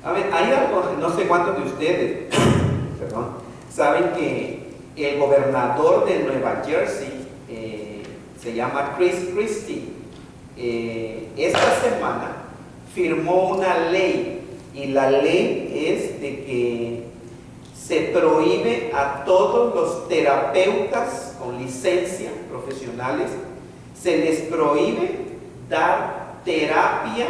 A ver, hay algo, no sé cuántos de ustedes, perdón, saben que el gobernador de Nueva Jersey se llama Chris Christie. Esta semana firmó una ley, y la ley es de que se prohíbe a todos los terapeutas con licencia profesionales, se les prohíbe dar terapia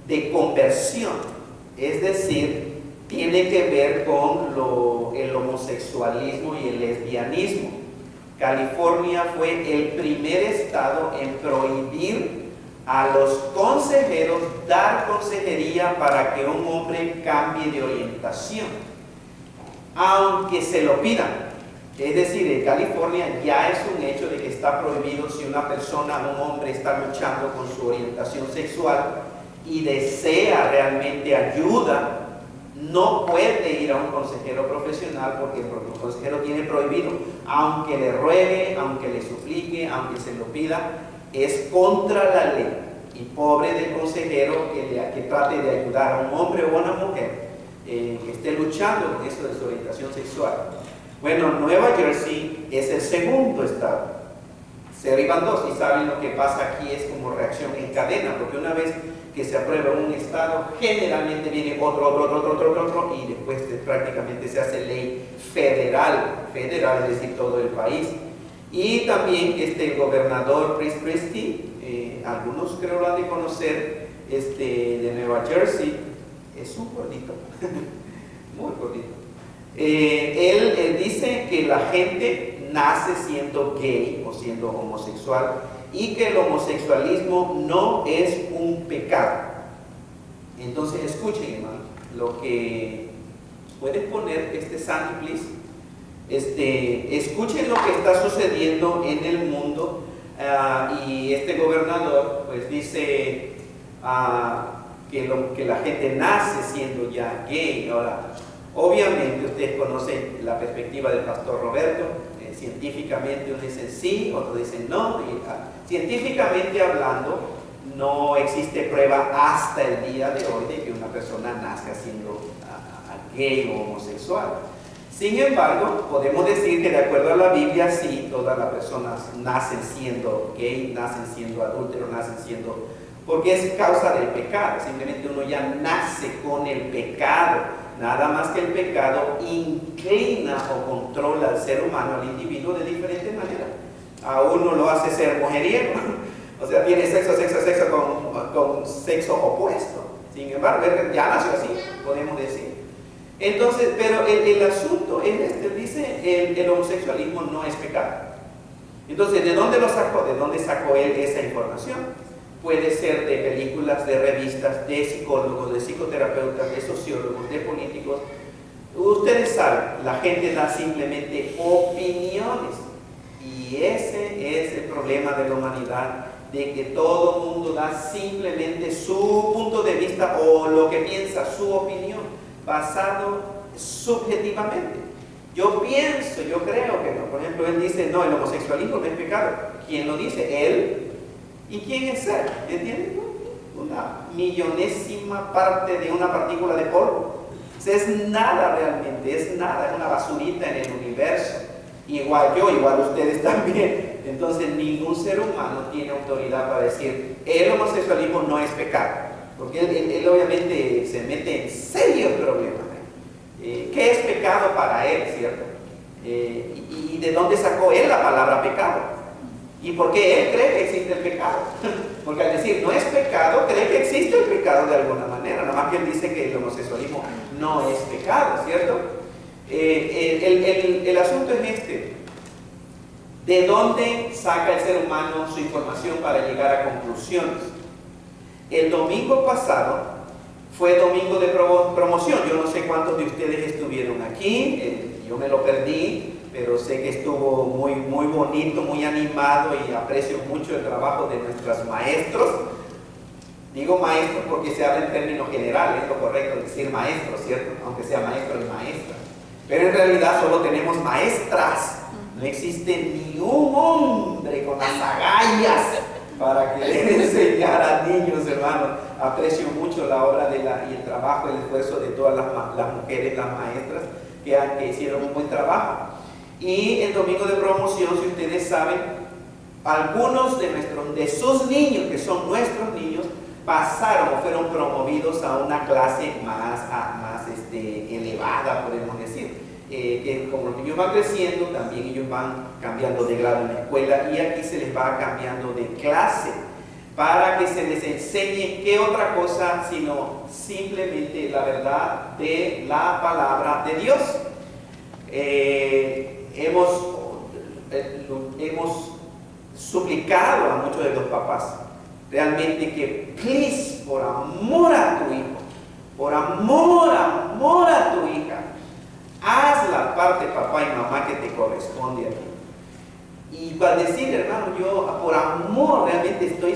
de conversión. Es decir, tiene que ver con el homosexualismo y el lesbianismo. California fue el primer estado en prohibir a los consejeros dar consejería para que un hombre cambie de orientación, aunque se lo pidan. Es decir, en California ya es un hecho de que está prohibido si una persona, un hombre, está luchando con su orientación sexual y desea realmente ayuda, no puede ir a un consejero profesional porque el consejero tiene prohibido, aunque le ruegue, aunque le suplique, aunque se lo pida, es contra la ley. Y pobre del consejero que trate de ayudar a un hombre o a una mujer que esté luchando con eso de su orientación sexual. Bueno, Nueva Jersey es el segundo estado. Se derivan dos, y saben lo que pasa aquí es como reacción en cadena, porque una vez que se aprueba un estado, generalmente viene otro, y después prácticamente se hace ley federal, es decir, todo el país. Y también el gobernador Chris Christie, algunos creo lo han de conocer, de Nueva Jersey, es un gordito, muy gordito. Él dice que la gente nace siendo gay o siendo homosexual, y que el homosexualismo no es un pecado. Entonces escuchen, hermano, lo que pueden poner Sandy, please. Escuchen lo que está sucediendo en el mundo, y este gobernador pues dice que la gente nace siendo ya gay. Ahora, obviamente ustedes conocen la perspectiva del pastor Roberto. Científicamente unos dicen sí, otros dicen no. Científicamente hablando, no existe prueba hasta el día de hoy de que una persona nazca siendo gay o homosexual. Sin embargo, podemos decir que de acuerdo a la Biblia, sí, todas las personas nacen siendo gay, nacen siendo adúlteros, nacen siendo... porque es causa del pecado. Simplemente uno ya nace con el pecado. Nada más que el pecado inclina o controla al ser humano, al individuo, de diferentes maneras. A uno lo hace ser mujeriego, o sea, tiene sexo con sexo opuesto. Sin embargo, ya nació así, podemos decir. Entonces, pero el asunto es dice, el homosexualismo no es pecado. Entonces, ¿de dónde lo sacó? ¿De dónde sacó él esa información? Puede ser de películas, de revistas, de psicólogos, de psicoterapeutas, de sociólogos, de políticos. Ustedes saben, la gente da simplemente opiniones, y ese es el problema de la humanidad, de que todo el mundo da simplemente su punto de vista o lo que piensa, su opinión, basado subjetivamente. Yo pienso, yo creo que no. Por ejemplo, él dice, no, el homosexualismo no es pecado. ¿Quién lo dice? Él. ¿Y quién es él? ¿Entienden? Una millonésima parte de una partícula de polvo. O sea, es nada realmente, es nada, es una basurita en el universo. Igual yo, igual ustedes también. Entonces, ningún ser humano tiene autoridad para decir, el homosexualismo no es pecado. Porque él obviamente se mete en serios problemas. ¿Qué es pecado para él, cierto? ¿Y de dónde sacó él la palabra pecado? ¿Y por qué él cree que existe el pecado? Porque al decir no es pecado, cree que existe el pecado de alguna manera. Nada más que él dice que el homosexualismo no es pecado, ¿cierto? El asunto es ¿de dónde saca el ser humano su información para llegar a conclusiones? El domingo pasado fue domingo de promoción. Yo no sé cuántos de ustedes estuvieron aquí. Yo me lo perdí, pero sé que estuvo muy, muy bonito, muy animado, y aprecio mucho el trabajo de nuestros maestros. Digo maestros porque se habla en términos generales, es lo correcto decir maestro, ¿cierto? Aunque sea maestro y maestra. Pero en realidad solo tenemos maestras. No existe ni un hombre con las agallas para querer enseñar a niños, hermanos. Aprecio mucho la obra y el trabajo, el esfuerzo de todas las mujeres, las maestras, que hicieron un buen trabajo. Y el domingo de promoción, si ustedes saben, algunos de sus niños, que son nuestros niños, pasaron o fueron promovidos a una clase más elevada, podemos decir. Que como los niños van creciendo, también ellos van cambiando de grado en la escuela, y aquí se les va cambiando de clase para que se les enseñe qué otra cosa sino simplemente la verdad de la palabra de Dios. Hemos suplicado a muchos de los papás realmente que, please, por amor a tu hijo, por amor a tu hija, haz la parte, papá y mamá, que te corresponde a ti. Y para decir, hermano, yo por amor realmente estoy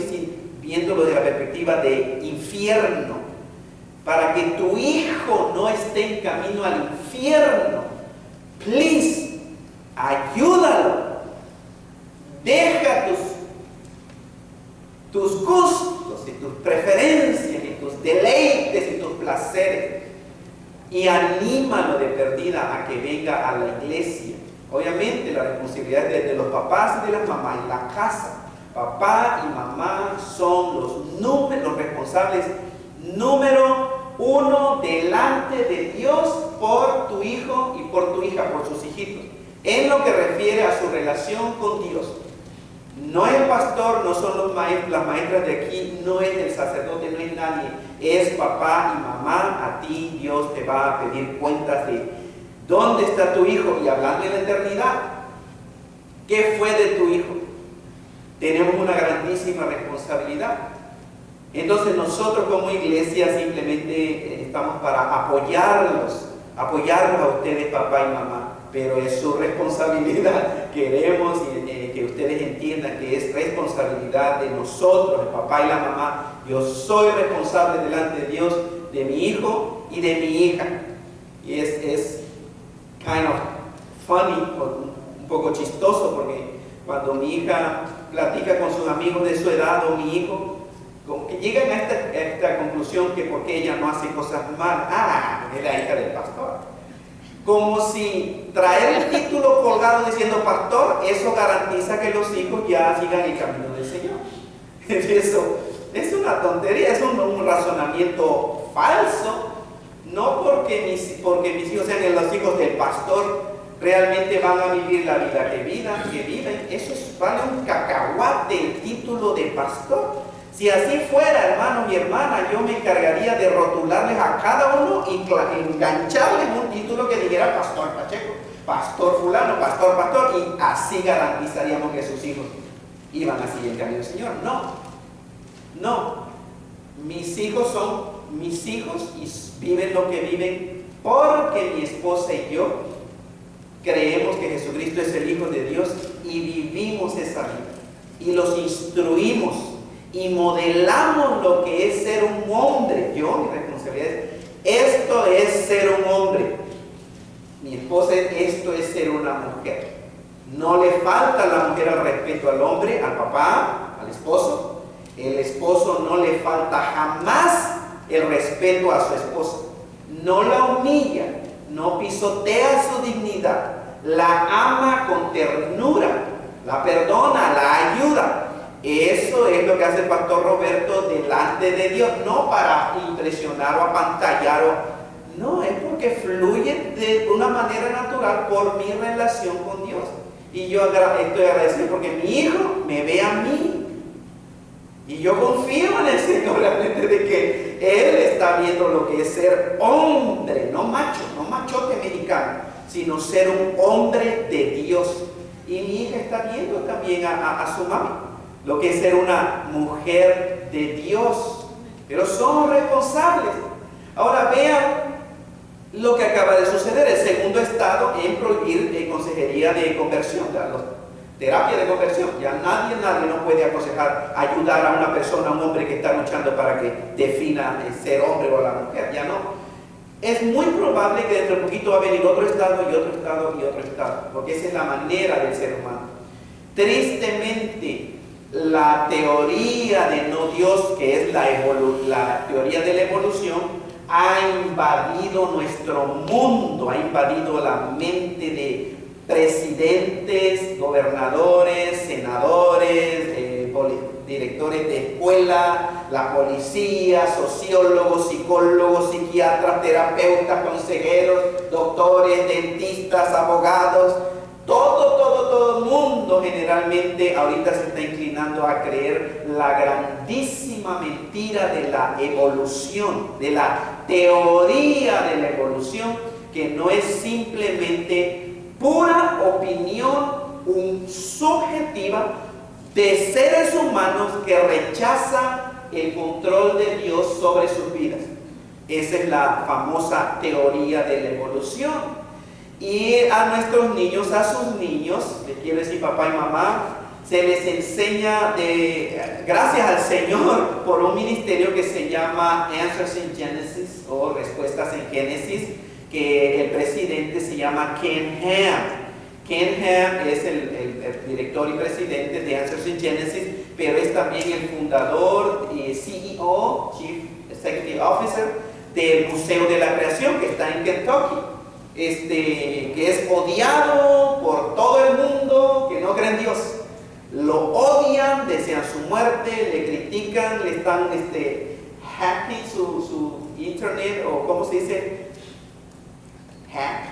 viéndolo de la perspectiva de infierno, para que tu hijo no esté en camino al infierno. Please, ayúdalo. Deja tus gustos y tus preferencias y tus deleites y tus placeres, y anímalo de perdida a que venga a la iglesia. Obviamente la responsabilidad es de los papás y de las mamás en la casa. Papá y mamá son los responsables número uno delante de Dios por tu hijo y por tu hija, por sus hijitos, en lo que refiere a su relación con Dios. No es el pastor, no son las maestras de aquí, no es el sacerdote, no es nadie. Es papá y mamá. A ti Dios te va a pedir cuentas de dónde está tu hijo. Y hablando de la eternidad, ¿qué fue de tu hijo? Tenemos una grandísima responsabilidad. Entonces nosotros como iglesia simplemente estamos para apoyarlos a ustedes, papá y mamá. Pero es su responsabilidad. Queremos que ustedes entiendan que es responsabilidad de nosotros, el papá y la mamá. Yo soy responsable delante de Dios de mi hijo y de mi hija. Y es kind of funny, un poco chistoso, porque cuando mi hija platica con sus amigos de su edad o mi hijo, como que llegan a esta conclusión que porque ella no hace cosas malas, es la hija del pastor. Como si traer el título colgado diciendo pastor, eso garantiza que los hijos ya sigan el camino del Señor. Eso es una tontería, es un razonamiento falso. No porque mis hijos sean los hijos del pastor, realmente van a vivir la vida que viven. Eso vale un cacahuate, el título de pastor. Si así fuera, hermano y hermana, yo me encargaría de rotularles a cada uno y engancharles un título que dijera pastor Pacheco, pastor fulano, pastor, y así garantizaríamos que sus hijos iban a seguir el camino del Señor. No, mis hijos son mis hijos y viven lo que viven porque mi esposa y yo creemos que Jesucristo es el Hijo de Dios y vivimos esa vida y los instruimos y modelamos lo que es ser un hombre. Mi responsabilidad es, esto es ser un hombre. Mi esposa, esto es ser una mujer. No le falta a la mujer al respeto al hombre, al papá, al esposo. El esposo no le falta jamás el respeto a su esposa. No la humilla, no pisotea su dignidad, la ama con ternura, la perdona, la ayuda. Eso es lo que hace el pastor Roberto delante de Dios, no para impresionar o apantallar, no, es porque fluye de una manera natural por mi relación con Dios. Y yo estoy agradecido porque mi hijo me ve a mí. Y yo confío en el Señor realmente de que Él está viendo lo que es ser hombre, no macho, no machote mexicano, sino ser un hombre de Dios. Y mi hija está viendo también a su mami, lo que es ser una mujer de Dios. Pero somos responsables. Ahora vean lo que acaba de suceder. El segundo estado en prohibir consejería de conversión, terapia de conversión. Ya nadie no puede aconsejar, ayudar a una persona, a un hombre que está luchando para que defina el ser hombre o la mujer. Ya no. Es muy probable que dentro de poquito va a venir otro estado y otro estado y otro estado, porque esa es la manera del ser humano. Tristemente, la teoría de no Dios, que es la teoría de la evolución, ha invadido nuestro mundo, ha invadido la mente de presidentes, gobernadores, senadores, directores de escuela, la policía, sociólogos, psicólogos, psiquiatras, terapeutas, consejeros, doctores, dentistas, abogados. Todo el mundo generalmente ahorita se está inclinando a creer la grandísima mentira de la evolución, de la teoría de la evolución, que no es simplemente pura opinión subjetiva de seres humanos que rechazan el control de Dios sobre sus vidas. Esa es la famosa teoría de la evolución. Y a nuestros niños, a sus niños, les quiero decir papá y mamá, se les enseña, gracias al Señor, por un ministerio que se llama Answers in Genesis, o Respuestas en Génesis, que el presidente se llama Ken Ham. Ken Ham es el director y presidente de Answers in Genesis, pero es también el fundador y CEO, Chief Executive Officer, del Museo de la Creación, que está en Kentucky. Que es odiado por todo el mundo que no cree en Dios. Lo odian, desean su muerte, le critican, le están hacking su internet, o ¿cómo se dice? Hack.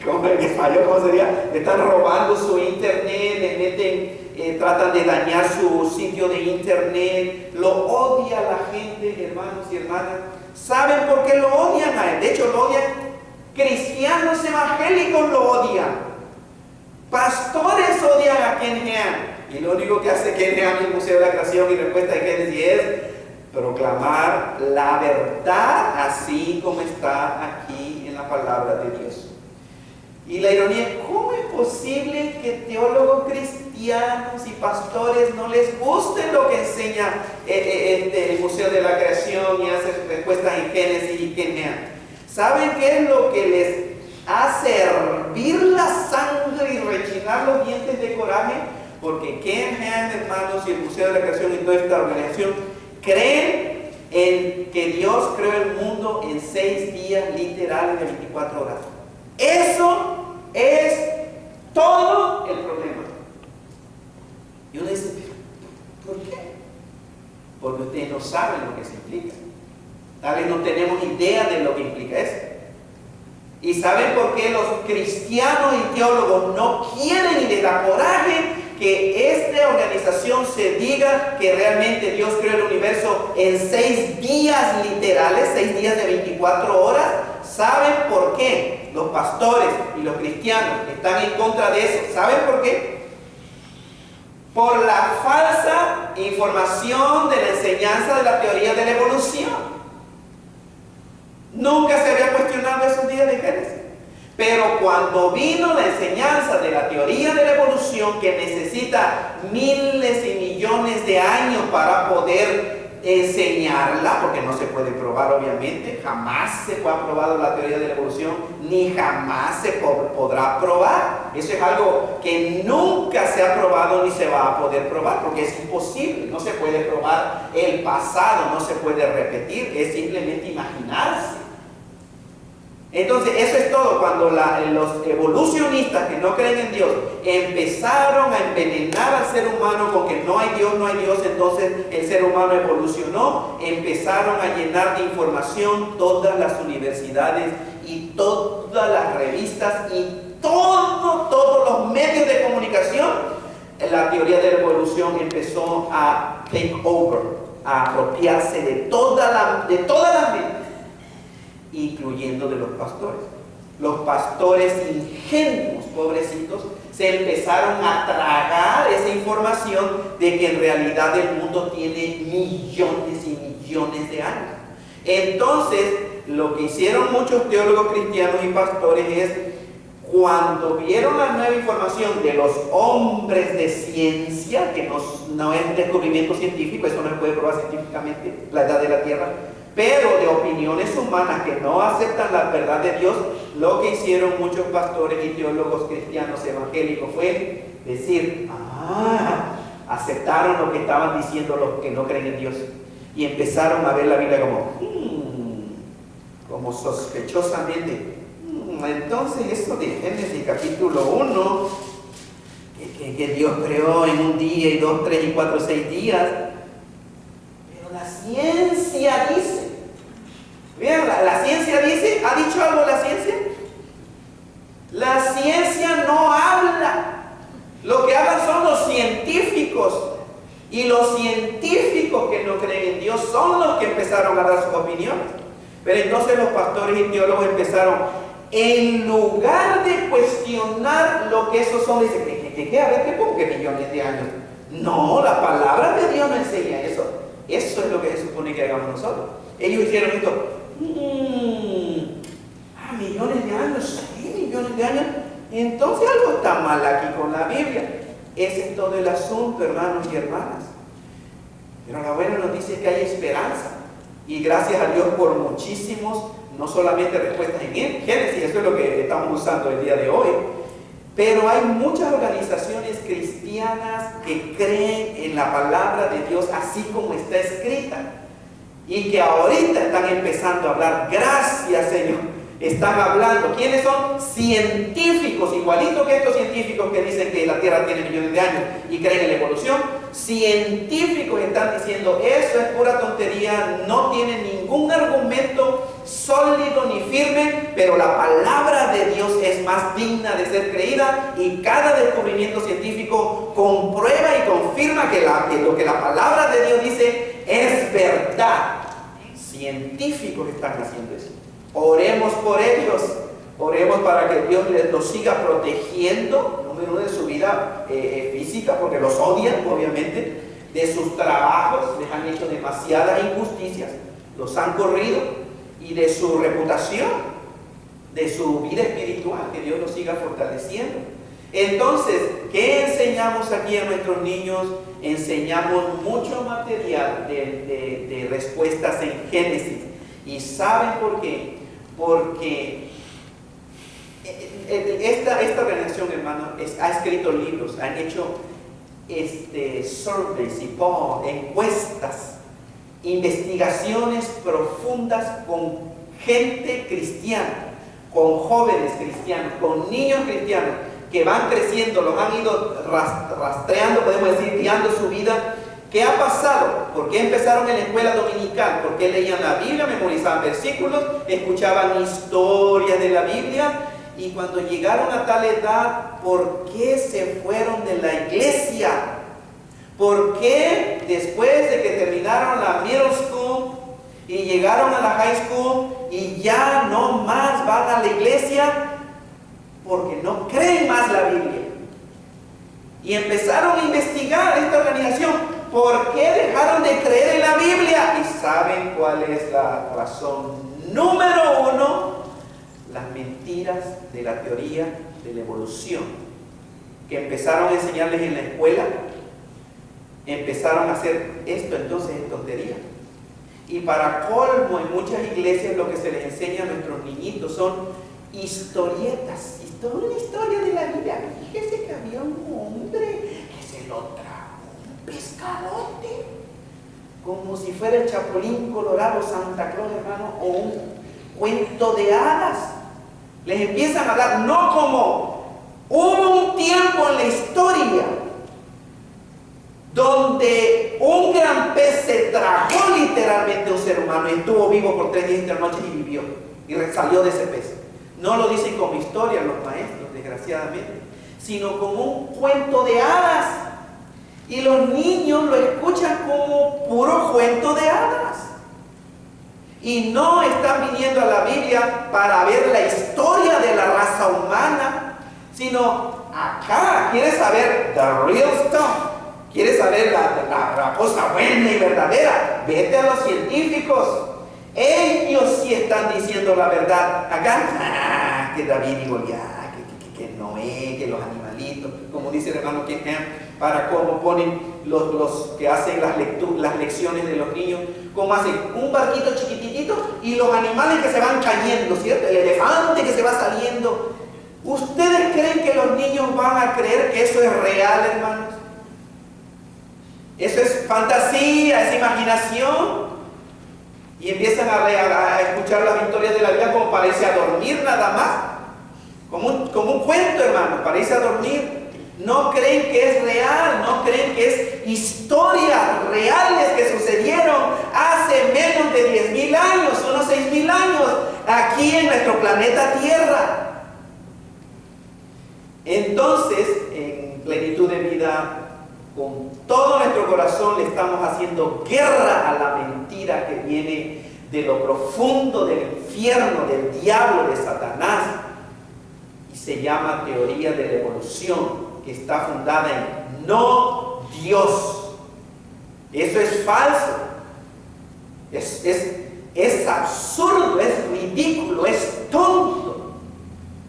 ¿Cómo en español? ¿Cómo sería? Le están robando su internet, le meten, tratan de dañar su sitio de internet. Lo odia la gente, hermanos y hermanas. ¿Saben por qué lo odian a él? De hecho, lo odian. Cristianos evangélicos lo odian. Pastores odian a Ken Ham. Y lo único que hace Ken Ham en el Museo de la Creación y Respuesta de Génesis es proclamar la verdad así como está aquí en la palabra de Dios. Y la ironía es, ¿cómo es posible que teólogos cristianos y pastores no les guste lo que enseña el Museo de la Creación y hace Respuestas en Génesis y Ken Ham? ¿Saben qué es lo que les hace hervir la sangre y rechinar los dientes de coraje? Porque Ken Ham, hermanos, y el Museo de la Creación y toda esta organización creen en que Dios creó el mundo en 6 días literales de 24 horas. Eso es todo el problema. Y uno dice, ¿por qué? Porque ustedes no saben lo que se implica. Tal vez no tenemos idea de lo que implica eso. ¿Y saben por qué los cristianos y teólogos no quieren y les da coraje que esta organización se diga que realmente Dios creó el universo en 6 días literales, 6 días de 24 horas? ¿Saben por qué los pastores y los cristianos están en contra de eso? ¿Saben por qué? Por la falsa información de la enseñanza de la teoría de la evolución. Nunca se había cuestionado esos días de Génesis. Pero cuando vino la enseñanza de la teoría de la evolución, que necesita miles y millones de años para poder enseñarla, porque no se puede probar obviamente, jamás se ha probado la teoría de la evolución, ni jamás se podrá probar. Eso es algo que nunca se ha probado ni se va a poder probar, porque es imposible, no se puede probar el pasado, no se puede repetir, es simplemente imaginarse. Entonces, eso es todo. Cuando los evolucionistas que no creen en Dios empezaron a envenenar al ser humano con que no hay Dios, entonces el ser humano evolucionó, empezaron a llenar de información todas las universidades y todas las revistas y todos los medios de comunicación. La teoría de la evolución empezó a take over, a apropiarse de todas las mentes, incluyendo de los pastores. Los pastores ingenuos, pobrecitos, se empezaron a tragar esa información de que en realidad el mundo tiene millones y millones de años. Entonces, lo que hicieron muchos teólogos cristianos y pastores es, cuando vieron la nueva información de los hombres de ciencia, que no es un descubrimiento científico, eso no se puede probar científicamente, la edad de la Tierra, pero de opiniones humanas que no aceptan la verdad de Dios, lo que hicieron muchos pastores y teólogos cristianos evangélicos fue decir, aceptaron lo que estaban diciendo los que no creen en Dios y empezaron a ver la Biblia como sospechosamente. Entonces esto de Génesis capítulo 1, que Dios creó en un día y 2, 3 y 4, 6 días, pero la ciencia dice, vean, la ciencia dice, ¿ha dicho algo la ciencia? La ciencia no habla. Lo que hablan son los científicos. Y los científicos que no creen en Dios son los que empezaron a dar sus opiniones. Pero entonces los pastores y teólogos empezaron, en lugar de cuestionar lo que esos son, dicen, ¿qué? A ver, ¿qué? ¿Cómo que millones de años? No, la palabra de Dios no enseña eso. Eso es lo que se supone que hagamos nosotros. Ellos hicieron esto. Millones de años, sí, millones de años. Entonces algo está mal aquí con la Biblia. Ese es todo el asunto, hermanos y hermanas. Pero la buena noticia es que hay esperanza. Y gracias a Dios por muchísimos, no solamente respuestas en Génesis, eso es lo que estamos usando el día de hoy. Pero hay muchas organizaciones cristianas que creen en la palabra de Dios así como está escrita. Y que ahorita están empezando a hablar, gracias Señor. Están hablando, ¿quiénes son? Científicos, igualitos que estos científicos que dicen que la Tierra tiene millones de años y creen en la evolución. Científicos están diciendo, eso es pura tontería, no tiene ningún argumento sólido ni firme, pero la palabra de Dios es más digna de ser creída y cada descubrimiento científico comprueba y confirma que lo que la palabra de Dios dice es verdad. Científicos están haciendo eso. Oremos por ellos, oremos para que Dios los siga protegiendo, número uno, de su vida física, porque los odian, obviamente, de sus trabajos, les han hecho demasiadas injusticias, los han corrido, y de su reputación, de su vida espiritual, que Dios los siga fortaleciendo. Entonces, ¿qué enseñamos aquí a nuestros niños? Enseñamos mucho material de respuestas en Génesis. ¿Y saben por qué? Porque esta organización, hermano, ha escrito libros, han hecho surveys y polls, encuestas, investigaciones profundas con gente cristiana, con jóvenes cristianos, con niños cristianos que van creciendo, los han ido rastreando, podemos decir, guiando su vida. ¿Qué ha pasado? ¿Por qué empezaron en la escuela dominical? ¿Por qué leían la Biblia, memorizaban versículos, escuchaban historias de la Biblia? Y cuando llegaron a tal edad, ¿por qué se fueron de la iglesia? ¿Por qué después de que terminaron la middle school y llegaron a la high school y ya no más van a la iglesia? Porque no creen más la Biblia. Y empezaron a investigar esta organización. ¿Por qué dejaron de creer en la Biblia? ¿Y saben cuál es la razón? Número uno, las mentiras de la teoría de la evolución, que empezaron a enseñarles en la escuela, empezaron a hacer esto, entonces es tontería. Y para colmo, en muchas iglesias lo que se les enseña a nuestros niñitos son historietas, una historia de la Biblia. Fíjese que había un hombre que se lo tragó un pescadote, como si fuera el Chapulín Colorado, Santa Claus, hermano, o un cuento de hadas. Les empiezan a hablar, no como hubo un tiempo en la historia donde un gran pez se tragó literalmente a un ser humano y estuvo vivo por 3 días y 3 noches y vivió y salió de ese pez. No lo dicen como historia los maestros, desgraciadamente, sino como un cuento de hadas. Y los niños lo escuchan como puro cuento de hadas. Y no están viniendo a la Biblia para ver la historia de la raza humana, sino acá quiere saber the real stuff. Quiere saber la cosa buena y verdadera. Vete a los científicos. Ellos sí están diciendo la verdad. Acá, que David y Goliat, que Noé, que los animalitos, como dice el hermano Ken Ham, para cómo ponen los que hacen las lecciones de los niños, cómo hacen un barquito chiquitito y los animales que se van cayendo, ¿cierto? El elefante que se va saliendo. ¿Ustedes creen que los niños van a creer que eso es real, hermanos? Eso es fantasía, es imaginación. Y empiezan a escuchar las historias de la vida como parece a dormir nada más. Como un cuento, hermano, parece a dormir. No creen que es real, no creen que es historias reales que sucedieron hace menos de 10,000 años, unos 6,000 años, aquí en nuestro planeta Tierra. Entonces, en plenitud de vida, con todo nuestro corazón le estamos haciendo guerra a la mentira que viene de lo profundo del infierno, del diablo, de Satanás. Y se llama teoría de la evolución, que está fundada en no Dios. Eso es falso. Es absurdo, es ridículo, es tonto,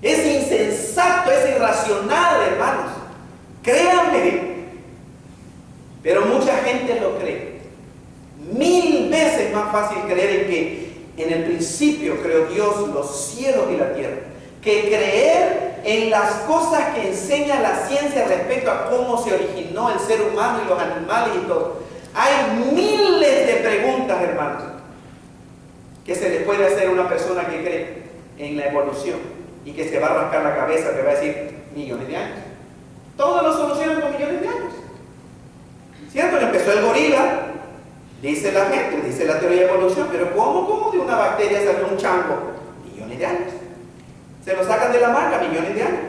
es insensato, es irracional, hermanos. Créanme. Pero mucha gente lo cree. 1000 veces más fácil creer en que en el principio creó Dios los cielos y la tierra, que creer en las cosas que enseña la ciencia respecto a cómo se originó el ser humano y los animales y todo. Hay miles de preguntas, hermanos, que se le puede hacer a una persona que cree en la evolución y que se va a rascar la cabeza, que va a decir millones de años. Todo lo solucionan con millones de años. ¿Cierto? Empezó el gorila, dice la gente, dice la teoría de evolución, pero ¿cómo de una bacteria salió un chango? Millones de años. Se lo sacan de la manga, millones de años.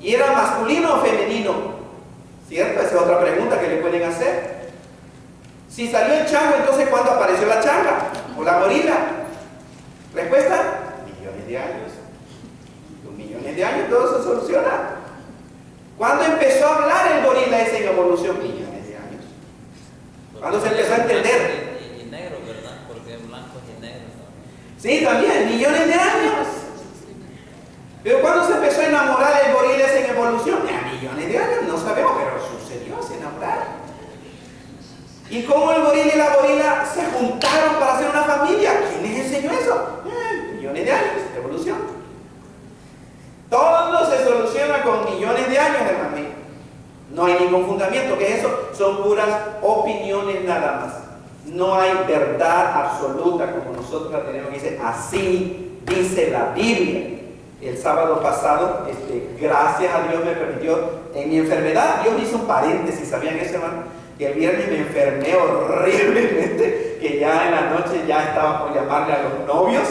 ¿Y era masculino o femenino? ¿Cierto? Esa es otra pregunta que le pueden hacer. Si salió el chango, entonces ¿cuándo apareció la changa? ¿O la gorila? ¿Respuesta? Millones de años. Con millones de años todo se soluciona. ¿Cuándo empezó a hablar el gorila ese en evolución? Millones de años. ¿Cuándo se empezó a entender? Y negro, ¿verdad? Porque blancos y negros también. Sí, también, millones de años. Pero ¿cuándo se empezó a enamorar el gorila ese en evolución? Millones de años, no sabemos, pero sucedió, se enamoraron. ¿Y cómo el gorila y la gorila se juntaron para hacer una familia? ¿Quién les enseñó eso? Millones de años, evolución. Todo se soluciona con millones de años, hermano. No hay ningún fundamento. ¿Qué es eso? Son puras opiniones nada más. No hay verdad absoluta como nosotros la tenemos que decir. Así dice la Biblia. El sábado pasado, gracias a Dios me permitió, en mi enfermedad, Dios me hizo un paréntesis. ¿Sabían eso, hermano? Que el viernes me enfermé horriblemente, que ya en la noche ya estaba por llamarle a los novios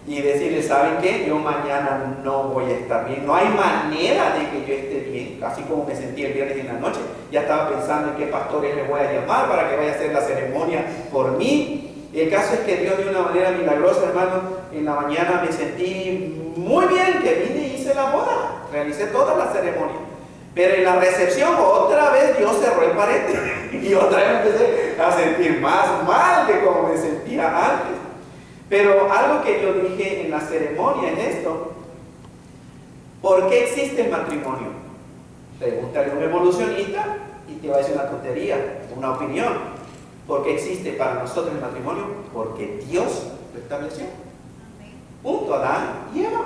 y decirle, ¿saben qué? Yo mañana no voy a estar bien. No hay manera de que yo esté bien. Así como me sentí el viernes en la noche, ya estaba pensando en qué pastores les voy a llamar para que vaya a hacer la ceremonia por mí. El caso es que Dios de una manera milagrosa, hermano, en la mañana me sentí muy bien, que vine y hice la boda. Realicé toda la ceremonia. Pero en la recepción otra vez Dios cerró el paréntesis y otra vez me empecé a sentir más mal de como me sentía antes. Pero algo que yo dije en la ceremonia es esto: ¿por qué existe el matrimonio? Pregúntale a un evolucionista y te va a decir una tontería, una opinión. ¿Por qué existe para nosotros el matrimonio? Porque Dios lo estableció. Punto. Adán y Eva.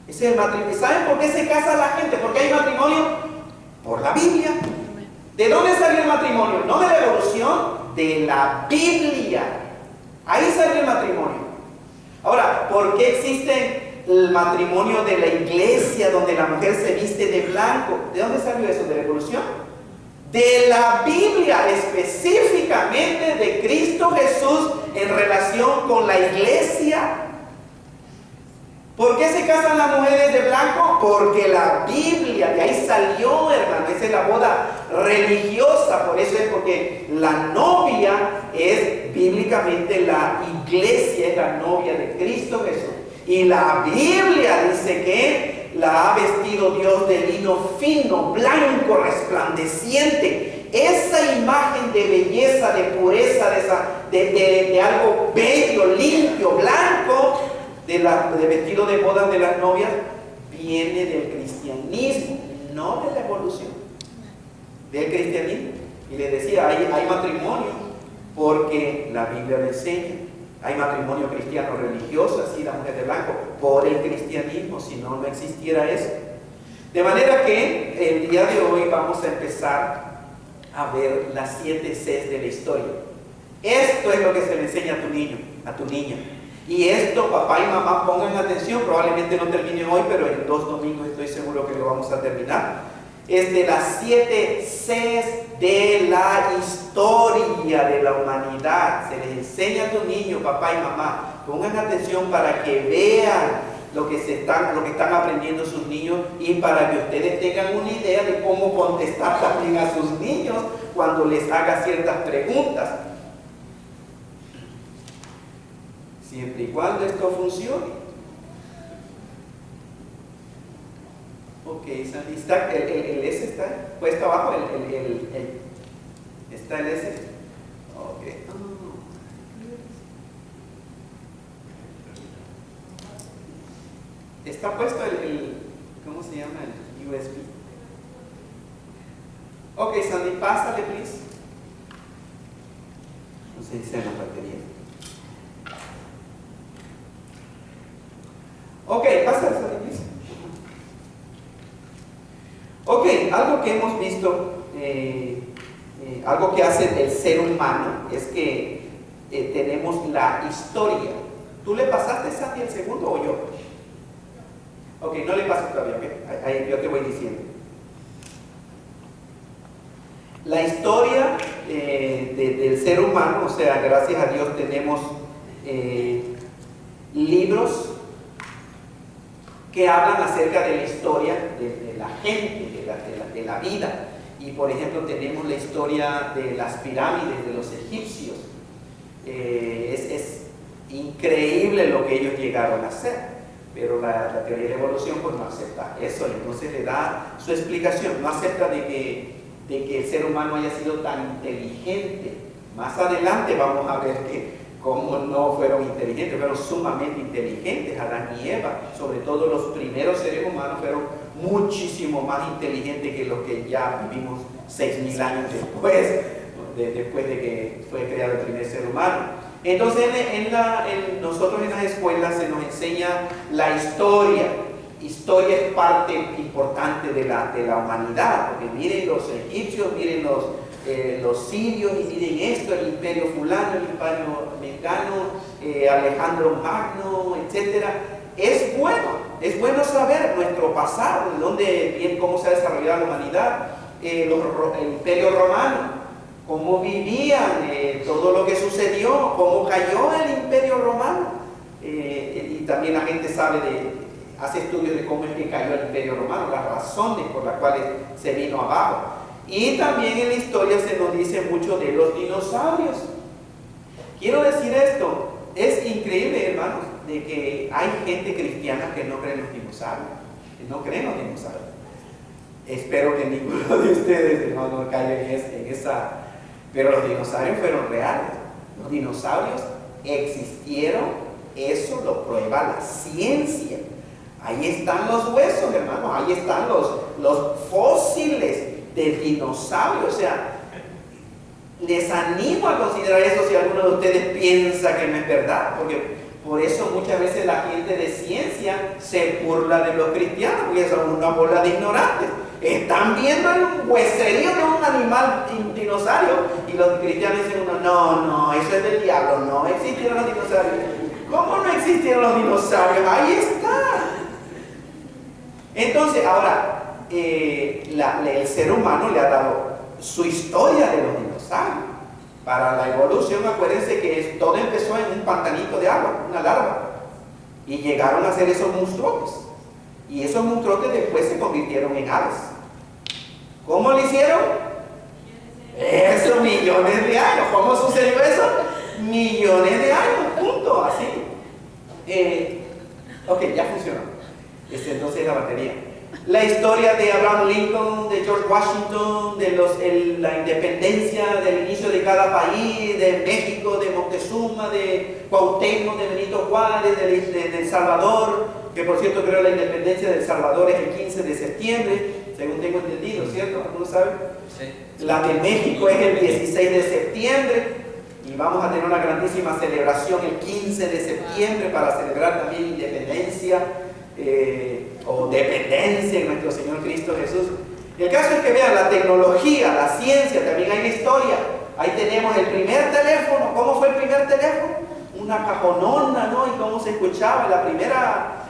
Ese es el matrimonio. ¿Saben por qué se casa la gente? ¿Por qué hay matrimonio? Por la Biblia. ¿De dónde salió el matrimonio? No de la evolución, de la Biblia. Ahí salió el matrimonio. Ahora, ¿por qué existe el matrimonio de la iglesia donde la mujer se viste de blanco? ¿De dónde salió eso? ¿De la evolución? De la Biblia, específicamente de Cristo Jesús en relación con la iglesia. ¿Por qué se casan las mujeres de blanco? Porque la Biblia, de ahí salió, hermano. Esa es la boda religiosa. Por eso es porque la novia es bíblicamente la iglesia, es la novia de Cristo Jesús. Y la Biblia dice que la ha vestido Dios de lino fino, blanco, resplandeciente. Esa imagen de belleza, de pureza, de algo bello, limpio, blanco, de vestido de bodas de las novias, viene del cristianismo, no de la evolución, del cristianismo. Y le decía, hay matrimonio porque la Biblia le enseña. Hay matrimonio cristiano religioso, así la mujer de blanco, por el cristianismo, si no, no existiera eso. De manera que el día de hoy vamos a empezar a ver las 7 Cs de la historia. Esto es lo que se le enseña a tu niño, a tu niña. Y esto, papá y mamá, pongan atención, probablemente no termine hoy, pero en 2 domingos estoy seguro que lo vamos a terminar. Es de las 7 Cs de la historia de la humanidad. Se les enseña a tu niño, papá y mamá. Pongan atención para que vean lo que están aprendiendo sus niños y para que ustedes tengan una idea de cómo contestar también a sus niños cuando les haga ciertas preguntas. Siempre y cuando esto funcione. Ok, Sandy, está, el S está puesto abajo, está el S. Ok. Está puesto ¿cómo se llama? El USB. Ok, Sandy, pásale, please. No sé si sea la batería. Ok, pásale, Sandy, please. Ok, algo que hemos visto, algo que hace el ser humano es que tenemos la historia. ¿Tú le pasaste, Sandy, el segundo o yo? Ok, no le pases todavía, ¿ok? Ahí yo te voy diciendo. La historia del ser humano, o sea, gracias a Dios tenemos libros que hablan acerca de la historia de la gente, de la vida. Y por ejemplo tenemos la historia de las pirámides de los egipcios. Es increíble lo que ellos llegaron a hacer. Pero la teoría de la evolución pues no acepta eso, entonces le da su explicación, no acepta de que el ser humano haya sido tan inteligente. Más adelante vamos a ver que cómo no fueron inteligentes, fueron sumamente inteligentes. Adán y Eva, sobre todo los primeros seres humanos, fueron muchísimo más inteligentes que los que ya vivimos 6.000 años después de que fue creado el primer ser humano. Entonces nosotros en las escuelas se nos enseña la historia. Historia es parte importante de la humanidad, porque miren los egipcios, miren los sirios, y miren esto, el imperio fulano, el imperio mengano, Alejandro Magno, etc. Es bueno saber nuestro pasado, cómo se ha desarrollado la humanidad, el imperio romano, cómo vivían, todo lo que sucedió, cómo cayó el imperio romano. Y también la gente hace estudios de cómo es que cayó el imperio romano, las razones por las cuales se vino abajo. Y también en la historia se nos dice mucho de los dinosaurios. Quiero decir esto, es increíble, hermanos, de que hay gente cristiana que no cree en los dinosaurios, Espero que ninguno de ustedes no caiga en esa. Pero los dinosaurios fueron reales. Los dinosaurios existieron, eso lo prueba la ciencia. Ahí están los huesos, hermanos, ahí están los fósiles de dinosaurios. O sea, les animo a considerar eso si alguno de ustedes piensa que no es verdad, porque por eso muchas veces la gente de ciencia se burla de los cristianos, porque son una bola de ignorantes. Están viendo el hueserío de un animal, un dinosaurio, y los cristianos dicen no, eso es del diablo, no existieron los dinosaurios. ¿Cómo no existieron los dinosaurios? Ahí está. Entonces, ahora, el ser humano le ha dado su historia de los dinosaurios. Para la evolución, acuérdense que todo empezó en un pantanito de agua, una larva, y llegaron a ser esos monstruotes. Y esos monstruotes después se convirtieron en aves. ¿Cómo lo hicieron? Eso, millones de años. ¿Cómo sucedió eso? Millones de años, punto, así. Ok, ya funcionó. Entonces la batería. La historia de Abraham Lincoln, de George Washington, de la independencia del inicio de cada país, de México, de Moctezuma, de Cuauhtémoc, de Benito Juárez, de El Salvador, que por cierto creo la independencia de El Salvador es el 15 de septiembre, según tengo entendido, ¿cierto? ¿Algunos saben? Sí. La de México es el 16 de septiembre y vamos a tener una grandísima celebración el 15 de septiembre para celebrar también independencia o dependencia en nuestro Señor Cristo Jesús. El caso es que vean, la tecnología, la ciencia, también hay una historia. Ahí tenemos el primer teléfono. ¿Cómo fue el primer teléfono? Una cajonona, ¿no? Y cómo se escuchaba la primera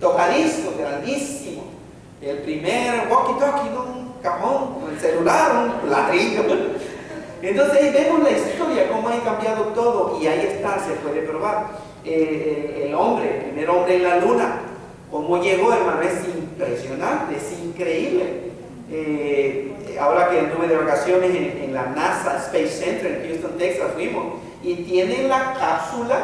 tocadiscos, grandísimo. El primer walkie-talkie, ¿no? Un cajón, el celular, un ladrillo. Entonces ahí vemos la historia, cómo ha cambiado todo, y ahí está, se puede probar. El primer hombre en la luna, cómo llegó, hermano, es impresionante, es increíble. Ahora que anduve de vacaciones en la NASA Space Center en Houston, Texas, fuimos, y tienen la cápsula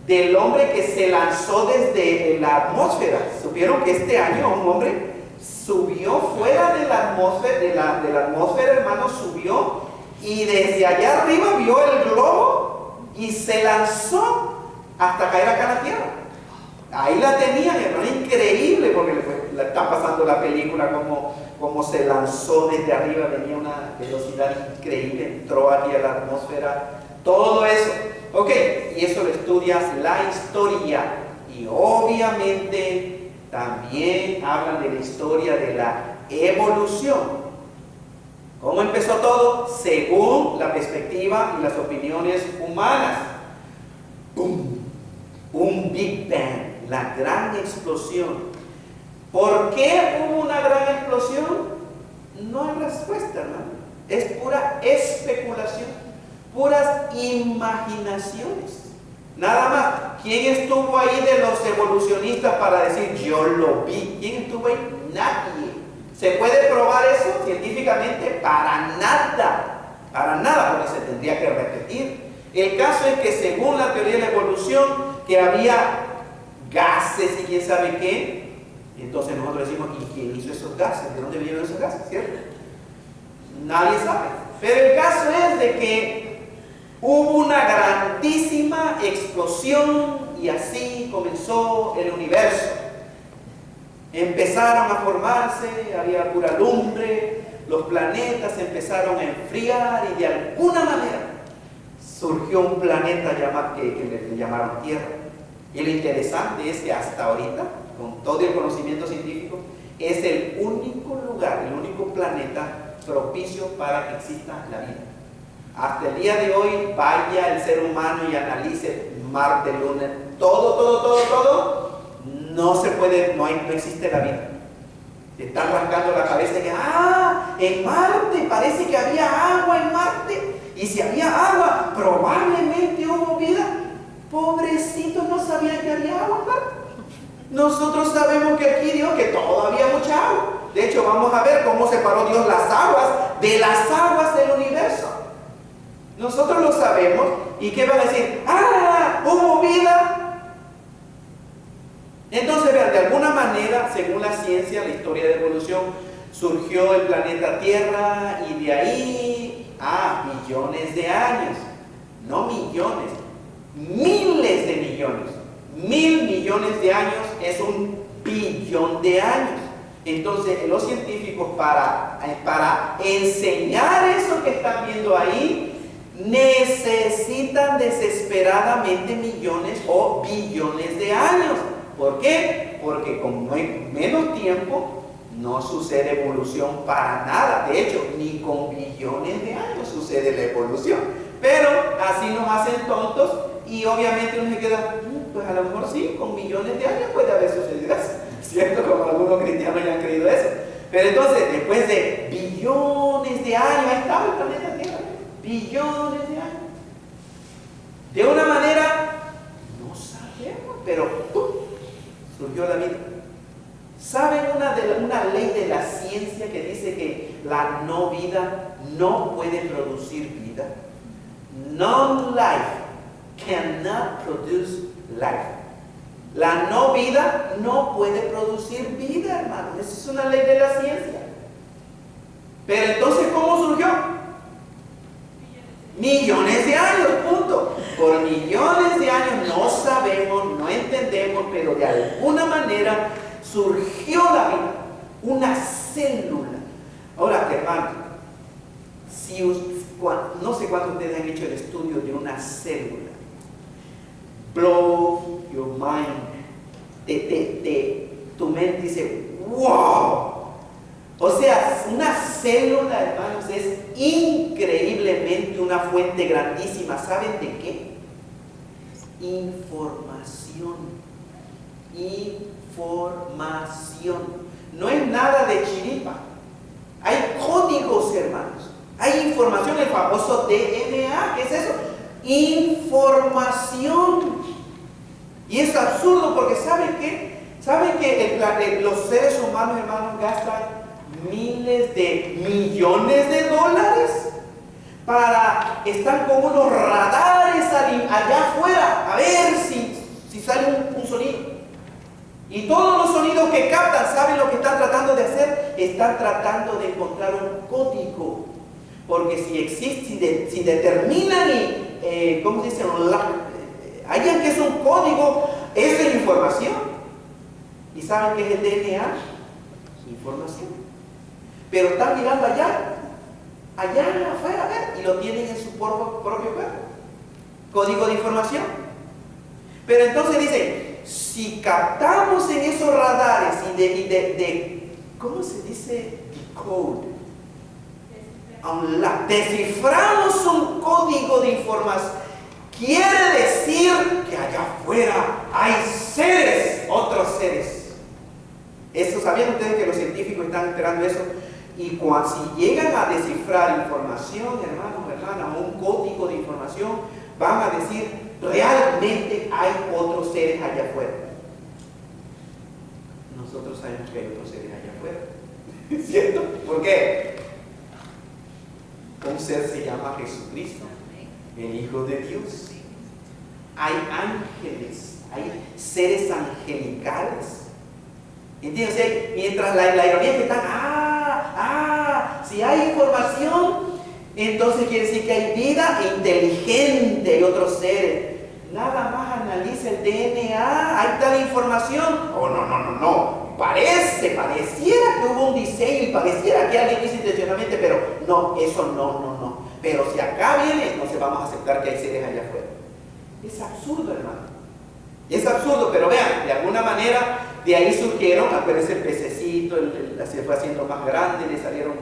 del hombre que se lanzó desde la atmósfera. Supieron que este año un hombre subió fuera de la atmósfera, hermano, subió, y desde allá arriba vio el globo y se lanzó hasta caer acá en la Tierra. Ahí la tenían, hermano, increíble, porque le está pasando la película como se lanzó desde arriba, venía una velocidad increíble, entró aquí a la atmósfera, todo eso. Ok, y eso lo estudias la historia, y obviamente también hablan de la historia de la evolución. ¿Cómo empezó todo? Según la perspectiva y las opiniones humanas. ¡Bum! Un Big Bang, la gran explosión. ¿Por qué hubo una gran explosión? No hay respuesta, hermano. Es pura especulación, puras imaginaciones. Nada más. ¿Quién estuvo ahí de los evolucionistas para decir yo lo vi? ¿Quién estuvo ahí? Nadie. ¿Se puede probar eso científicamente? Para nada, porque se tendría que repetir. El caso es que según la teoría de la evolución, que había gases y quién sabe qué, entonces nosotros decimos, ¿y quién hizo esos gases? ¿De dónde vinieron esos gases? ¿Cierto? Nadie sabe. Pero el caso es de que hubo una grandísima explosión y así comenzó el universo. Empezaron a formarse, había pura lumbre, los planetas empezaron a enfriar y de alguna manera surgió un planeta que le llamaron Tierra. Y lo interesante es que hasta ahorita, con todo el conocimiento científico, es el único lugar, el único planeta propicio para que exista la vida. Hasta el día de hoy, vaya el ser humano y analice Marte, Luna, todo. No se puede, no existe la vida. Te están rascando la cabeza que, en Marte, parece que había agua en Marte. Y si había agua, probablemente hubo vida. Pobrecitos, no sabían que había agua en Marte. Nosotros sabemos que aquí Dios, que todavía había mucha agua. De hecho, vamos a ver cómo separó Dios las aguas de las aguas del universo. Nosotros lo sabemos. ¿Y qué van a decir? Hubo vida. Entonces, vean, de alguna manera, según la ciencia, la historia de evolución, surgió el planeta Tierra y de ahí a millones de años, no millones, miles de millones. 1.000 millones de años es 1 billón de años. Entonces, los científicos para enseñar eso que están viendo ahí, necesitan desesperadamente millones o billones de años. ¿Por qué? Porque como hay menos tiempo, no sucede evolución para nada. De hecho, ni con billones de años sucede la evolución. Pero así nos hacen tontos y obviamente uno se queda, pues a lo mejor sí, con millones de años puede haber sucedido eso. ¿Cierto? Como algunos cristianos ya han creído eso. Pero entonces, después de billones de años, ahí estaba el planeta Tierra. Billones de años. De una manera, no sabemos, pero surgió la vida. ¿Saben una ley de la ciencia que dice que la no vida no puede producir vida? Non-life cannot produce life. La no vida no puede producir vida, hermano. Esa es una ley de la ciencia. Pero entonces, ¿cómo surgió? Millones de años, punto. Por millones de años no sabemos, no entendemos, pero de alguna manera surgió la vida, una célula. Ahora, hermano, no sé cuántos de ustedes han hecho el estudio de una célula. Blow your mind. Tu mente dice, wow. O sea, una célula, hermanos, es increíblemente una fuente grandísima. ¿Saben de qué? Información. Información. No es nada de chiripa. Hay códigos, hermanos. Hay información, el famoso DNA. ¿Qué es eso? Información. Y es absurdo porque ¿saben qué? ¿Saben que los seres humanos, hermanos, gastan miles de millones de dólares para estar con unos radares allá afuera a ver si sale un sonido? Y todos los sonidos que captan, ¿saben lo que están tratando de hacer? Están tratando de encontrar un código. Porque si existe, si determinan y, ¿cómo se dice? Hallan que es un código, es la información. ¿Y saben qué es el DNA? Información. Pero están mirando allá afuera, a ver, y lo tienen en su propio cuerpo. Código de información. Pero entonces dicen, si captamos en esos radares y ¿cómo se dice? Decode. Desciframos un código de información. Quiere decir que allá afuera hay seres, otros seres. Eso, ¿sabían ustedes que los científicos están esperando eso? Y si llegan a descifrar información, hermanos, un código de información, van a decir, realmente hay otros seres allá afuera. Nosotros sabemos que hay otros seres allá afuera. ¿Cierto? ¿Por qué? Un ser se llama Jesucristo, el Hijo de Dios. Hay ángeles, hay seres angelicales. ¿Entiendes? O sea, mientras la ironía que están, si hay información, entonces quiere decir que hay vida inteligente, hay otros seres. Nada más analiza el DNA, hay tal información. Oh, no. Pareciera que hubo un diseño y pareciera que alguien hizo intencionalmente, pero no, eso no. Pero si acá viene, entonces vamos a aceptar que hay seres allá afuera. Es absurdo, hermano. Es absurdo, pero vean, de alguna manera de ahí surgieron, aparece el pececito, se fue haciendo más grande, le salieron,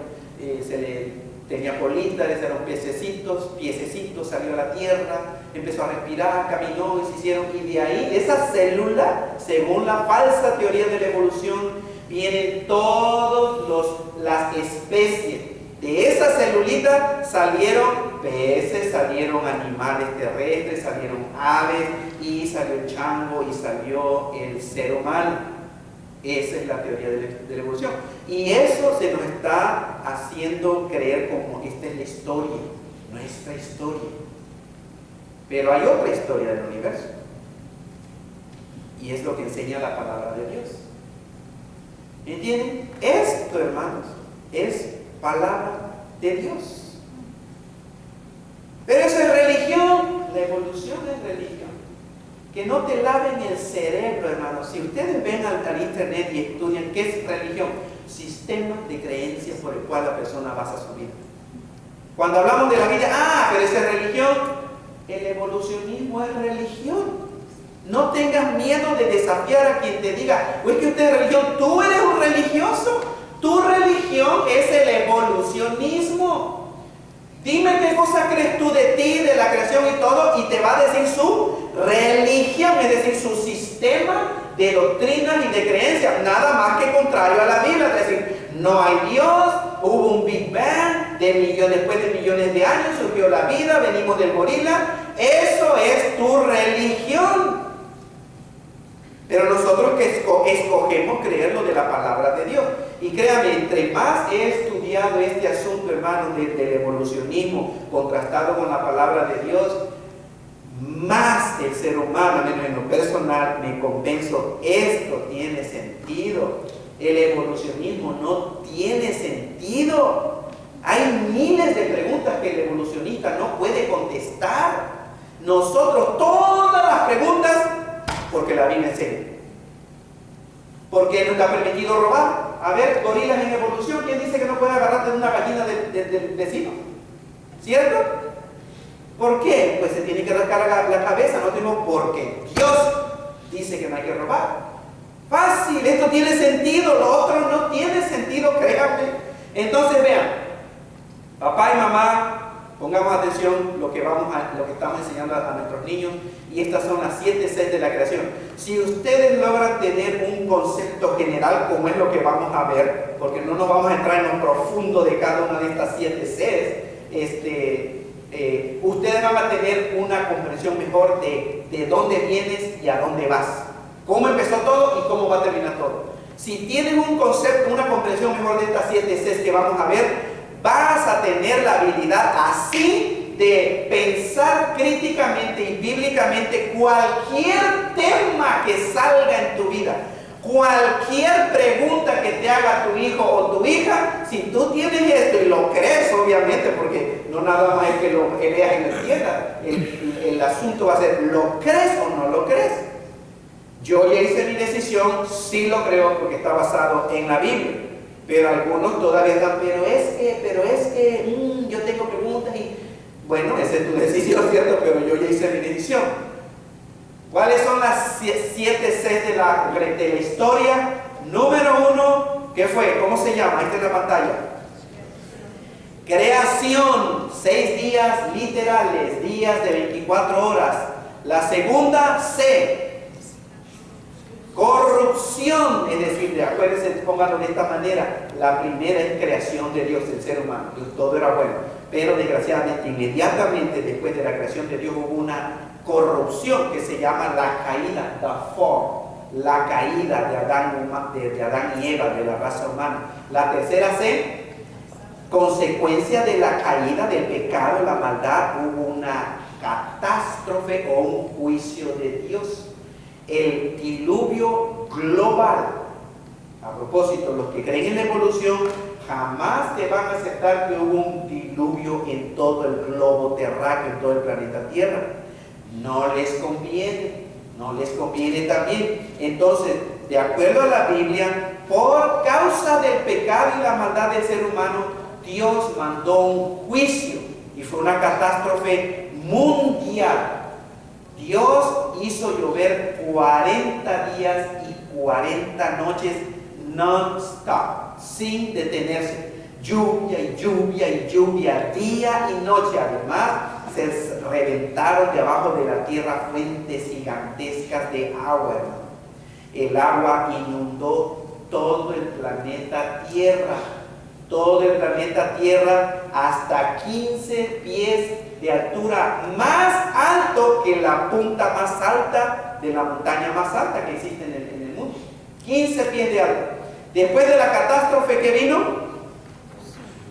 tenía colitas, le salieron piececitos, salió a la tierra, empezó a respirar, caminó y se hicieron, y de ahí, de esa célula, según la falsa teoría de la evolución, vienen todas las especies. De esa celulita salieron peces, salieron animales terrestres, salieron aves, y salió el chango, y salió el ser humano. Esa es la teoría de la evolución. Y eso se nos está haciendo creer como esta es la historia, nuestra historia. Pero hay otra historia del universo. Y es lo que enseña la palabra de Dios. ¿Entienden? Esto, hermanos, es palabra de Dios. Pero eso es religión. La evolución es religión. Que no te laven el cerebro, hermanos. Si ustedes ven al internet y estudian qué es religión, sistema de creencias por el cual la persona basa su vida. Cuando hablamos de la vida, pero esa es religión. El evolucionismo es religión. No tengas miedo de desafiar a quien te diga, es que usted es religión. Tú eres un religioso. Tu religión es el evolucionismo. Dime qué cosa crees tú de ti, de la creación y todo, y te va a decir su religión, es decir, su sistema de doctrinas y de creencias, nada más que contrario a la Biblia. Es decir, no hay Dios, hubo un Big Bang, después de millones de años surgió la vida, venimos del gorila. Eso es tu religión. Pero nosotros que escogemos creer lo de la palabra de Dios. Y créame, entre más he estudiado este asunto, hermanos, del evolucionismo contrastado con la palabra de Dios, más el ser humano, en lo personal, me convenzo, esto tiene sentido. El evolucionismo no tiene sentido. Hay miles de preguntas que el evolucionista no puede contestar. Nosotros todas las preguntas, porque la Biblia enseña. Porque no está permitido robar. A ver, gorilas en evolución, ¿quién dice que no puede agarrarte de una gallina del vecino? ¿Cierto? ¿Por qué? Pues se tiene que rascar la cabeza, no tenemos porque Dios dice que no hay que robar. Fácil. fácil, esto tiene sentido, lo otro no tiene sentido, créanme. Entonces vean, papá y mamá, pongamos atención lo que estamos enseñando a nuestros niños, y estas son las 7 Cs de la creación. Si ustedes logran tener un concepto general, como es lo que vamos a ver, porque no nos vamos a entrar en lo profundo de cada una de estas 7 Cs, ustedes van a tener una comprensión mejor de dónde vienes y a dónde vas, cómo empezó todo y cómo va a terminar todo. Si tienes un concepto, una comprensión mejor de estas 7 Cs que vamos a ver, vas a tener la habilidad así de pensar críticamente y bíblicamente cualquier tema que salga en tu vida. Cualquier pregunta que te haga tu hijo o tu hija, si tú tienes esto y lo crees, obviamente, porque no nada más es que lo leas y lo entiendas, el asunto va a ser, ¿lo crees o no lo crees? Yo ya hice mi decisión, sí lo creo, porque está basado en la Biblia. Pero algunos todavía están, pero es que yo tengo preguntas y... Bueno, esa es tu decisión, ¿cierto? Pero yo ya hice mi decisión. ¿Cuáles son las 7 Cs de la historia? Número 1, ¿qué fue? ¿Cómo se llama? Ahí está en la pantalla. Creación, 6 días literales, días de 24 horas. La segunda C, corrupción, es decir, acuérdense, pónganlo de esta manera, la primera es creación de Dios, del ser humano, todo era bueno, pero desgraciadamente, inmediatamente después de la creación de Dios hubo una corrupción que se llama la caída, the fall, la caída de Adán y Eva, de la raza humana. La tercera C, consecuencia de la caída, del pecado, la maldad, hubo una catástrofe o un juicio de Dios. El diluvio global. A propósito, los que creen en la evolución jamás te van a aceptar que hubo un diluvio en todo el globo terráqueo, en todo el planeta Tierra. No les conviene también. Entonces, de acuerdo a la Biblia, por causa del pecado y la maldad del ser humano, Dios mandó un juicio y fue una catástrofe mundial. Dios hizo llover 40 días y 40 noches non-stop, sin detenerse. Lluvia y lluvia y lluvia, día y noche. Además, se reventaron debajo de la tierra fuentes gigantescas de agua, hermano. El agua inundó todo el planeta Tierra. Todo el planeta Tierra hasta 15 pies de altura, más alto que la punta más alta de la montaña más alta que existe en el mundo. 15 pies de alto. Después de la catástrofe que vino,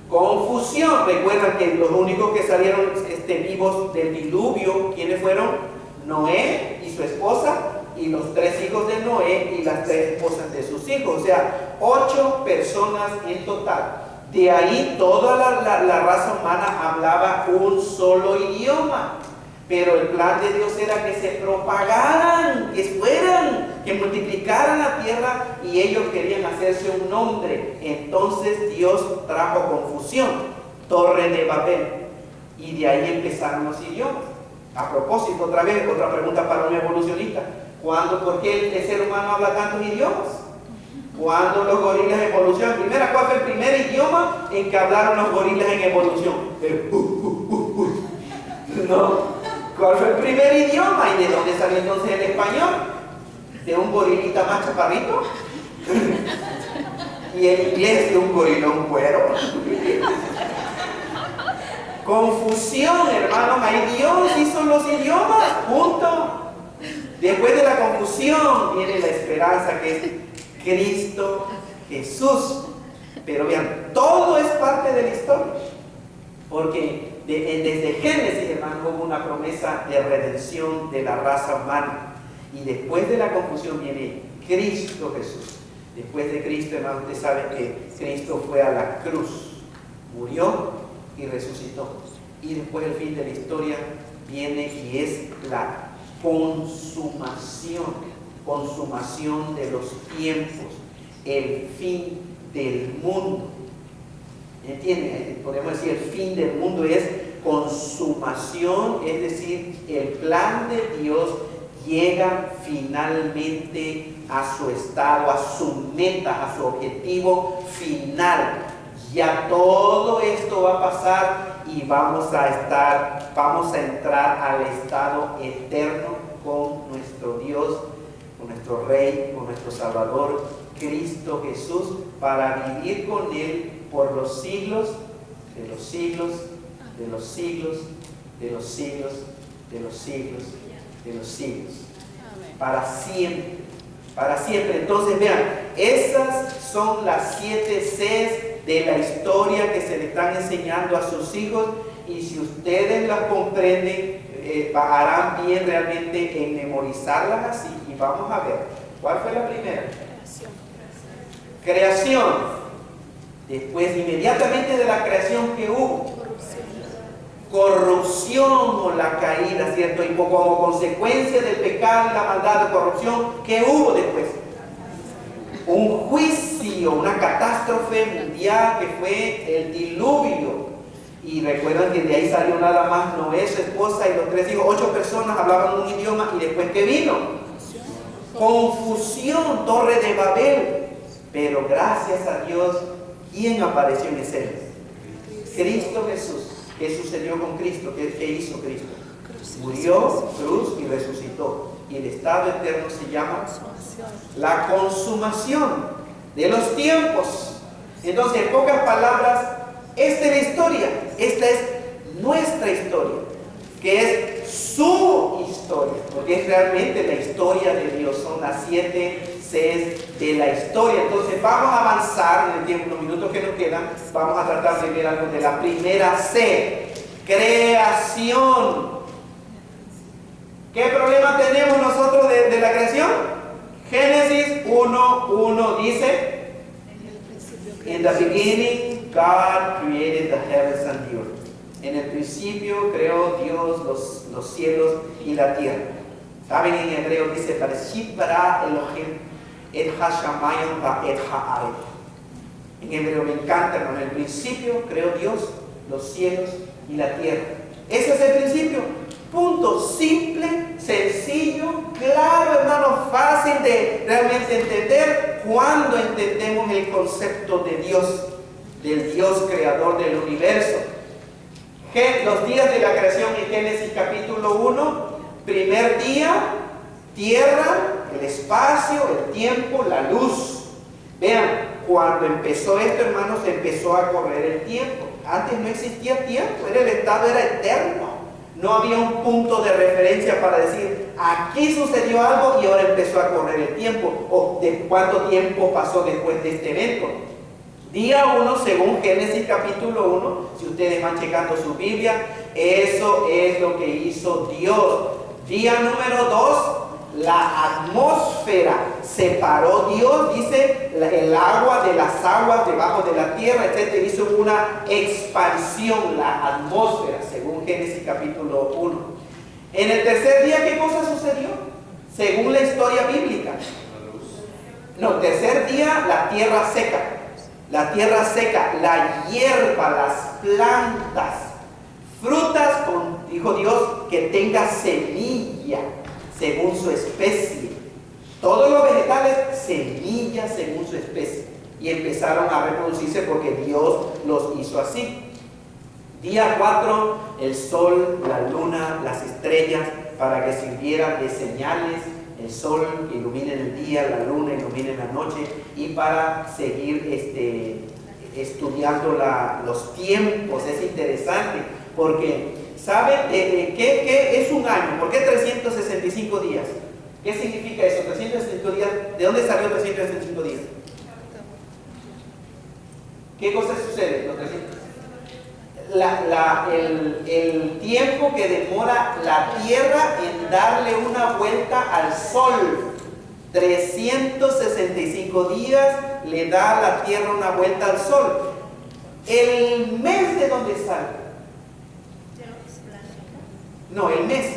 confusión. Recuerdan que los únicos que salieron vivos del diluvio, ¿quiénes fueron? Noé y su esposa, y los 3 hijos de Noé y las 3 esposas de sus hijos. O sea, 8 personas en total. De ahí toda la raza humana hablaba un solo idioma. Pero el plan de Dios era que se propagaran, que fueran, que multiplicaran la tierra, y ellos querían hacerse un nombre. Entonces Dios trajo confusión, Torre de Babel, y de ahí empezaron los idiomas. A propósito, otra vez, otra pregunta para un evolucionista: ¿por qué el ser humano habla tantos idiomas? Cuando los gorilas evolucionan, primera, ¿cuál fue el primer idioma en que hablaron los gorilas en evolución? No, ¿cuál fue el primer idioma? ¿Y de dónde salió entonces el español? ¿De un gorilita más chaparrito? Y el inglés de un gorilón cuero. Confusión, hermanos, ahí Dios hizo los idiomas, punto. Después de la confusión viene la esperanza, que es Cristo Jesús. Pero vean, todo es parte de la historia, porque desde Génesis, hermano, hubo una promesa de redención de la raza humana, y después de la confusión viene Cristo Jesús. Después de Cristo, hermano, usted sabe que Cristo fue a la cruz, murió y resucitó, y después el fin de la historia viene, y es la consumación de los tiempos, el fin del mundo. ¿Entienden? Podemos decir, el fin del mundo es consumación, es decir, el plan de Dios llega finalmente a su estado, a su meta, a su objetivo final. Ya todo esto va a pasar y vamos a entrar al estado eterno con nuestro Dios, con nuestro Rey, con nuestro Salvador, Cristo Jesús, para vivir con Él por los siglos de los siglos, de los siglos, de los siglos, de los siglos, de los siglos. Para siempre, para siempre. Entonces vean, esas son las 7 Cs de la historia que se le están enseñando a sus hijos, y si ustedes las comprenden, harán bien realmente en memorizarlas así. Y vamos a ver, ¿cuál fue la primera? Creación. Después, inmediatamente de la creación, ¿qué hubo? Corrupción o la caída, ¿cierto? Y como consecuencia del pecado y la maldad de corrupción, ¿qué hubo después? Un juicio, una catástrofe mundial que fue el diluvio. Y recuerdan que de ahí salió nada más Noé, su esposa y los 3 hijos. 8 personas hablaban un idioma, y después ¿qué vino? Confusión, Torre de Babel. Pero gracias a Dios, ¿quién apareció en escena? Cristo Jesús. ¿Qué sucedió con Cristo? ¿Qué hizo Cristo? Murió, cruz y resucitó. Y el estado eterno se llama la consumación de los tiempos. Entonces, en pocas palabras, esta es la historia. Esta es nuestra historia, que es su historia, porque es realmente la historia de Dios. Son las 7 Cs de la historia. Entonces vamos a avanzar en el tiempo, los minutos que nos quedan. Vamos a tratar de ver algo de la primera C, creación. ¿Qué problema tenemos nosotros de la creación? Génesis 1:1 dice: In the beginning God created the heavens and the earth. En el principio creó Dios los cielos y la tierra. Saben, en hebreo dice: Bereshit bara Elohim et hashamayim va'et ha'aretz. En hebreo me encanta, hermano. En el principio creó Dios los cielos y la tierra. Ese es el principio. Punto. Simple, sencillo, claro, hermano, fácil de realmente entender cuando entendemos el concepto de Dios, del Dios creador del universo. Los días de la creación en Génesis capítulo 1, primer día, tierra, el espacio, el tiempo, la luz. Vean, cuando empezó esto, hermanos, empezó a correr el tiempo. Antes no existía tiempo, el estado era eterno. No había un punto de referencia para decir, aquí sucedió algo y ahora empezó a correr el tiempo, o de cuánto tiempo pasó después de este evento. Día 1, según Génesis capítulo 1, si ustedes van checando su Biblia, eso es lo que hizo Dios. Día número 2, la atmósfera. Separó Dios, dice, el agua de las aguas debajo de la tierra, etc. Hizo una expansión, la atmósfera, según Génesis capítulo 1. En el tercer día, ¿qué cosa sucedió? Según la historia bíblica. No, tercer día, la tierra seca. La tierra seca, la hierba, las plantas, frutas, dijo Dios, que tenga semilla según su especie. Todos los vegetales, semillas según su especie. Y empezaron a reproducirse porque Dios los hizo así. Día 4, el sol, la luna, las estrellas, para que sirvieran de señales. El sol ilumina el día, la luna ilumina la noche, y para seguir estudiando los tiempos. Es interesante porque, ¿saben qué es un año? ¿Por qué 365 días? ¿Qué significa eso? 365 días, ¿de dónde salió 365 días? ¿Qué cosa sucede? Los 300. El tiempo que demora la Tierra en darle una vuelta al Sol. 365 días le da a la Tierra una vuelta al Sol. ¿El mes de dónde sale? No, el mes.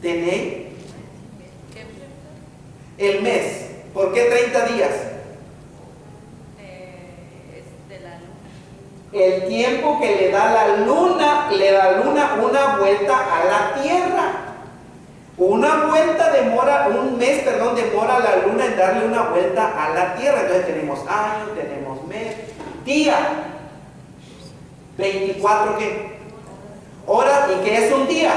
¿Tenéis? El mes. ¿Por qué 30 días? El tiempo que le da la luna una vuelta a la Tierra. Una vuelta demora, un mes, perdón, demora la luna en darle una vuelta a la Tierra. Entonces tenemos año, tenemos mes, día. 24 ¿qué? Horas. ¿Y qué es un día?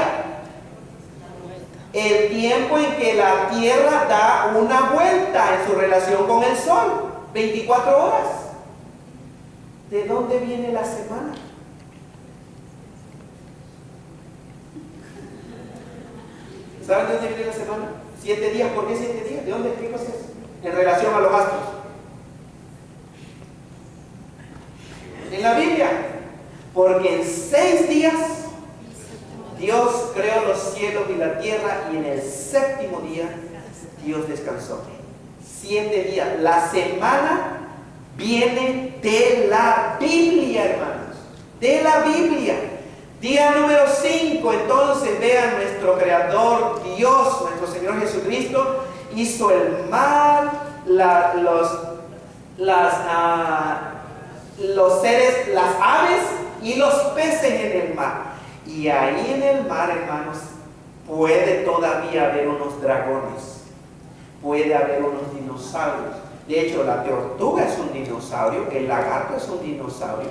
El tiempo en que la Tierra da una vuelta en su relación con el Sol. 24 horas. ¿De dónde viene la semana? ¿Saben de dónde viene la semana? 7 días. ¿Por qué 7 días? ¿De dónde explico eso? En relación a los astros. En la Biblia. Porque en 6 días Dios creó los cielos y la tierra, y en el 7º día Dios descansó. 7 días. La semana viene de la Biblia, hermanos. De la Biblia. Día número 5, entonces vean, nuestro Creador, Dios, nuestro Señor Jesucristo, hizo el mar, los seres, las aves y los peces en el mar. Y ahí en el mar, hermanos, puede todavía haber unos dragones, puede haber unos dinosaurios. De hecho, la tortuga es un dinosaurio, el lagarto es un dinosaurio.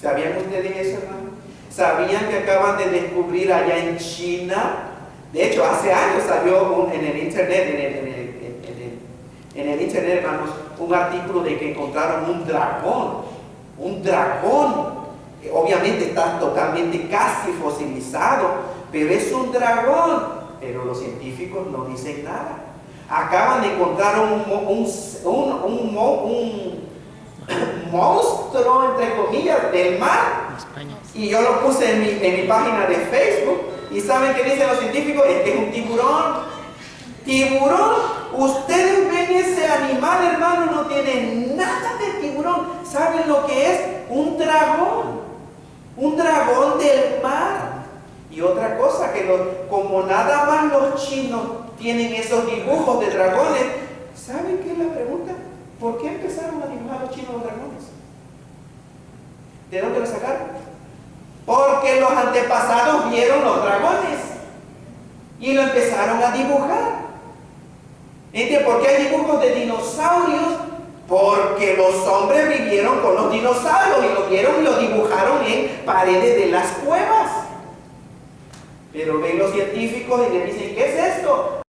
¿Sabían ustedes eso, hermano? ¿Sabían que acaban de descubrir allá en China? De hecho, hace años salió en el internet, en el internet, hermanos, un artículo de que encontraron un dragón. Un dragón. Obviamente está totalmente casi fosilizado, pero es un dragón. Pero los científicos no dicen nada. Acaban de encontrar un monstruo, entre comillas, del mar. Y yo lo puse en mi página de Facebook. ¿Y saben qué dicen los científicos? Es que es un tiburón. Tiburón. Ustedes ven ese animal, hermano, no tiene nada de tiburón. ¿Saben lo que es? Un dragón. Un dragón del mar. Y otra cosa, que como nada más los chinos tienen esos dibujos de dragones, ¿saben qué es la pregunta? ¿Por qué empezaron a dibujar los chinos los dragones? ¿De dónde lo sacaron? Porque los antepasados vieron los dragones y lo empezaron a dibujar. ¿Entiendes? ¿Por qué hay dibujos de dinosaurios? Porque los hombres vivieron con los dinosaurios y lo vieron y lo dibujaron en paredes de las cuevas. Pero ven los científicos y le dicen, ¿qué es esto?